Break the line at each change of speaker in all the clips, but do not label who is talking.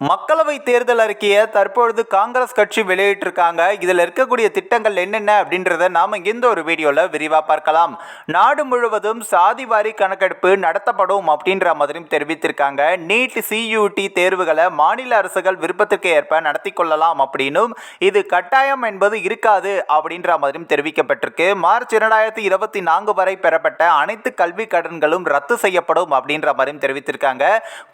மக்களவை தேர்தல் அறிக்கையை தற்பொழுது காங்கிரஸ் கட்சி வெளியிட்டிருக்காங்க. இதில் இருக்கக்கூடிய திட்டங்கள் என்னென்ன அப்படின்றத நாம இந்த ஒரு வீடியோல விரிவா பார்க்கலாம். நாடு முழுவதும் சாதிவாரி கணக்கெடுப்பு நடத்தப்படும் அப்படின்ற மாதிரியும் தெரிவித்திருக்காங்க. நீட் சியூடி தேர்வுகளை மாநில அரசுகள் விருப்பத்திற்கு ஏற்ப நடத்தி கொள்ளலாம் அப்படின்னும், இது கட்டாயம் என்பது இருக்காது அப்படின்ற மாதிரியும் தெரிவிக்கப்பட்டிருக்கு. மார்ச் 2024 வரை பெறப்பட்ட அனைத்து கல்வி கடன்களும் ரத்து செய்யப்படும் அப்படின்ற மாதிரியும் தெரிவித்திருக்காங்க.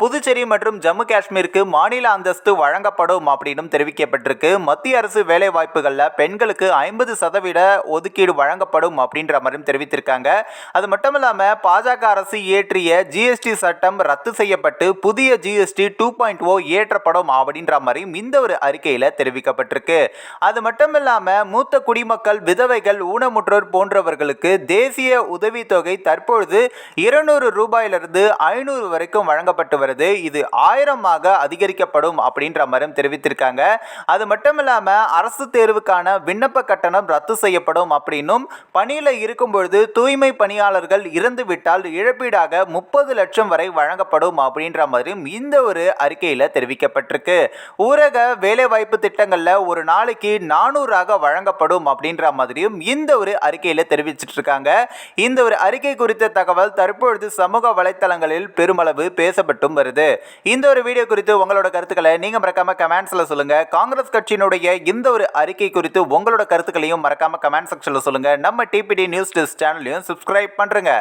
புதுச்சேரி மற்றும் ஜம்மு காஷ்மீருக்கு மாநில அந்தஸ்து வழங்கப்படும் அப்படின்னு தெரிவிக்கப்பட்டிருக்கு. மத்திய அரசு வேலை வாய்ப்புகள்ல பெண்களுக்கு 50% ஒதுக்கீடு வழங்கப்படும் அப்படின்ற மாதிரியும் தெரிவித்திருக்காங்க. அது மட்டும் இல்லாம பாஜக அரசு இயற்றிய ஜிஎஸ்டி சட்டம் ரத்து செய்யப்பட்டு புதிய ஜிஎஸ்டி 2.0 இயற்றப்படும் அப்படின்ற மாதிரியும் இந்த ஒரு அறிக்கையில தெரிவிக்கப்பட்டிருக்கு. அது மட்டும் இல்லாம மூத்த குடிமக்கள், விதவைகள், ஊனமுற்றோர் போன்றவர்களுக்கு தேசிய உதவித்தொகை தற்பொழுது 200 ரூபாயிலிருந்து 500 வரைக்கும் வழங்கப்பட்டு வருது. இது 1000 அதிகரிக்கப்படும் அப்படின்ற மாதிரி தெரிவித்திருக்காங்க. அது மட்டும் இல்லாம அரசு தேர்வுக்கான விண்ணப்ப கட்டணம் ரத்து செய்யப்படும் அப்படின்னும், பணியில இருக்கும் பொழுது தூய்மை பணியாளர்கள் இறந்து விட்டால் இழப்பீடாக 30 லட்சம் வரை வழங்கப்படும் அப்படின்ற மாதிரியும் இந்த ஒரு அறிக்கையில தெரிவிக்கப்பட்டிருக்கு. ஊரக வேலைவாய்ப்பு திட்டங்கள்ல ஒரு நாளைக்கு 400 வழங்கப்படும் அப்படின்ற மாதிரியும் இந்த ஒரு அறிக்கையில தெரிவிச்சிட்டு இருக்காங்க. இந்த ஒரு அறிக்கை குறித்த தகவல் தற்பொழுது சமூக வலைத்தளங்களில் பெருமளவு பேசப்பட்டும் வருது. இந்த ஒரு வீடியோ குறித்து உங்களோட கருத்துக்களை நீங்க மறக்காம கமெண்ட்ஸ்ல சொல்லுங்க. காங்கிரஸ் கட்சியினுடைய இந்த ஒரு அறிக்கை குறித்து உங்களோட கருத்துக்களையும் மறக்காம கமெண்ட் செக்ஷன்ல சொல்லுங்க. நம்ம டிபிடி நியூஸ் டெஸ்க் சேனலையும் சப்ஸ்கிரைப் பண்றேங்க.